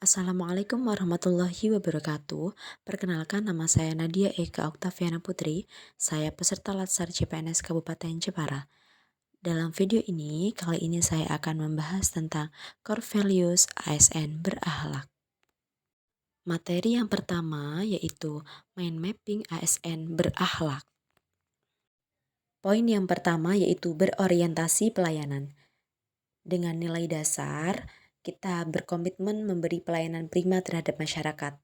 Assalamualaikum warahmatullahi wabarakatuh. Perkenalkan, nama saya Nadia Eka Oktaviana Putri. Saya peserta Latsar CPNS Kabupaten Jepara. Dalam video ini, kali ini saya akan membahas tentang core values ASN berakhlak. Materi yang pertama yaitu mind mapping ASN berakhlak. Poin yang pertama yaitu berorientasi pelayanan. Dengan nilai dasar, kita berkomitmen memberi pelayanan prima terhadap masyarakat,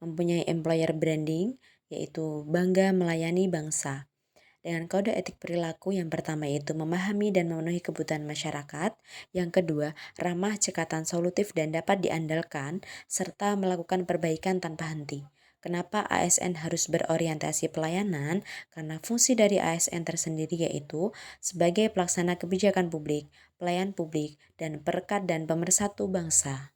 mempunyai employer branding, yaitu bangga melayani bangsa. Dengan kode etik perilaku yang pertama yaitu memahami dan memenuhi kebutuhan masyarakat, yang kedua ramah, cekatan, solutif, dan dapat diandalkan, serta melakukan perbaikan tanpa henti. Kenapa ASN harus berorientasi pelayanan? Karena fungsi dari ASN tersendiri yaitu sebagai pelaksana kebijakan publik, pelayan publik, dan perekat dan pemersatu bangsa.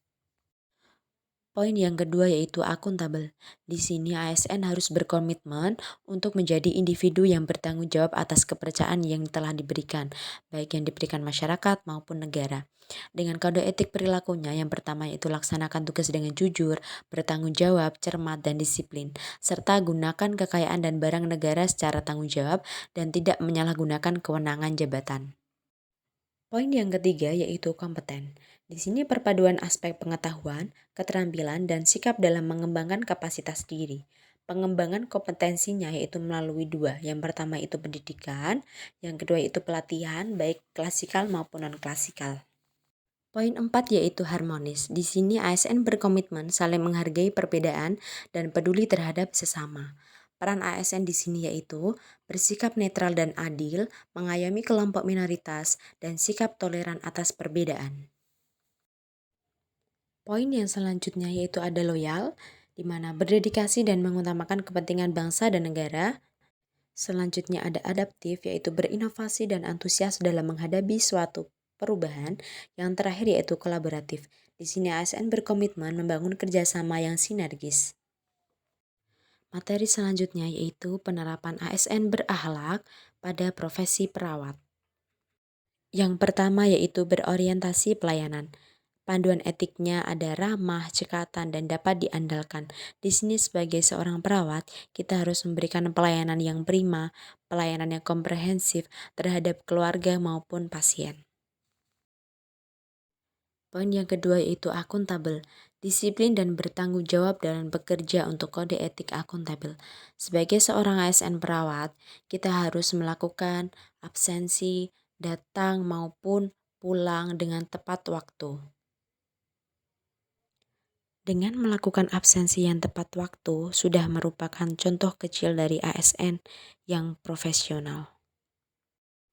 Poin yang kedua yaitu akuntabel. Di sini ASN harus berkomitmen untuk menjadi individu yang bertanggung jawab atas kepercayaan yang telah diberikan, baik yang diberikan masyarakat maupun negara. Dengan kode etik perilakunya yang pertama yaitu laksanakan tugas dengan jujur, bertanggung jawab, cermat, dan disiplin, serta gunakan kekayaan dan barang negara secara tanggung jawab dan tidak menyalahgunakan kewenangan jabatan. Poin yang ketiga yaitu kompeten. Di sini perpaduan aspek pengetahuan, keterampilan, dan sikap dalam mengembangkan kapasitas diri. Pengembangan kompetensinya yaitu melalui dua. Yang pertama itu pendidikan, yang kedua itu pelatihan baik klasikal maupun non-klasikal. Poin 4 yaitu harmonis. Di sini ASN berkomitmen saling menghargai perbedaan dan peduli terhadap sesama. Peran ASN di sini yaitu bersikap netral dan adil, mengayomi kelompok minoritas, dan sikap toleran atas perbedaan. Poin yang selanjutnya yaitu ada loyal, di mana berdedikasi dan mengutamakan kepentingan bangsa dan negara. Selanjutnya ada adaptif, yaitu berinovasi dan antusias dalam menghadapi suatu perubahan. Yang terakhir yaitu kolaboratif. Di sini ASN berkomitmen membangun kerjasama yang sinergis. Materi selanjutnya yaitu penerapan ASN berakhlak pada profesi perawat. Yang pertama yaitu berorientasi pelayanan. Panduan etiknya ada ramah, cekatan, dan dapat diandalkan. Di sini sebagai seorang perawat, kita harus memberikan pelayanan yang prima, pelayanan yang komprehensif terhadap keluarga maupun pasien. Poin yang kedua yaitu akuntabel, disiplin dan bertanggung jawab dalam bekerja untuk kode etik akuntabel. Sebagai seorang ASN perawat, kita harus melakukan absensi, datang maupun pulang dengan tepat waktu. Dengan melakukan absensi yang tepat waktu sudah merupakan contoh kecil dari ASN yang profesional.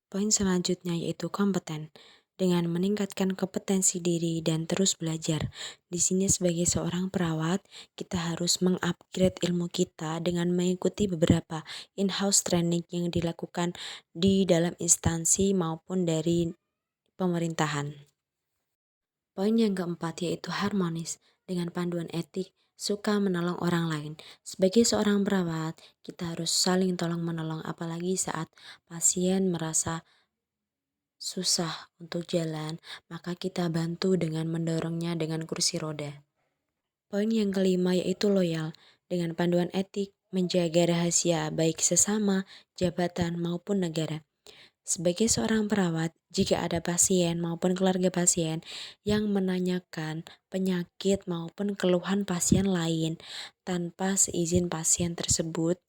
Poin selanjutnya yaitu kompeten. Dengan meningkatkan kompetensi diri dan terus belajar. Di sini sebagai seorang perawat, kita harus mengupgrade ilmu kita dengan mengikuti beberapa in-house training yang dilakukan di dalam instansi maupun dari pemerintahan. Poin yang keempat yaitu harmonis. Dengan panduan etik, suka menolong orang lain. Sebagai seorang perawat, kita harus saling tolong-menolong apalagi saat pasien merasa susah untuk jalan, maka kita bantu dengan mendorongnya dengan kursi roda. Poin yang kelima yaitu loyal. Dengan panduan etik, menjaga rahasia baik sesama, jabatan maupun negara. Sebagai seorang perawat, jika ada pasien maupun keluarga pasien yang menanyakan penyakit maupun keluhan pasien lain tanpa seizin pasien tersebut,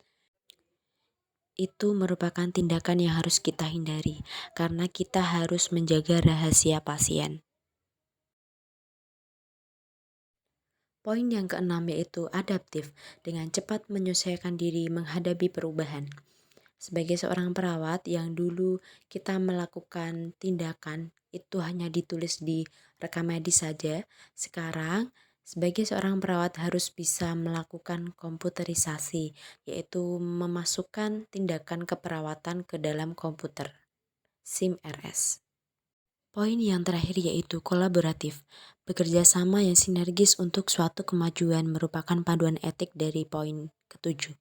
itu merupakan tindakan yang harus kita hindari karena kita harus menjaga rahasia pasien. Poin yang keenam yaitu adaptif, dengan cepat menyesuaikan diri menghadapi perubahan. Sebagai seorang perawat yang dulu kita melakukan tindakan itu hanya ditulis di rekam medis saja, sekarang sebagai seorang perawat harus bisa melakukan komputerisasi, yaitu memasukkan tindakan keperawatan ke dalam komputer, SIM RS. Poin yang terakhir yaitu kolaboratif. Bekerja sama yang sinergis untuk suatu kemajuan merupakan panduan etik dari poin ketujuh.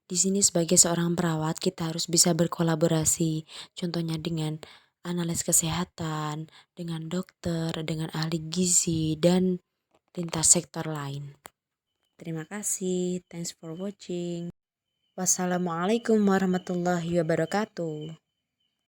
Di sini sebagai seorang perawat kita harus bisa berkolaborasi, contohnya dengan analis kesehatan, dengan dokter, dengan ahli gizi, dan lintas sektor lain. Terima kasih. Thanks for watching. Wassalamualaikum warahmatullahi wabarakatuh.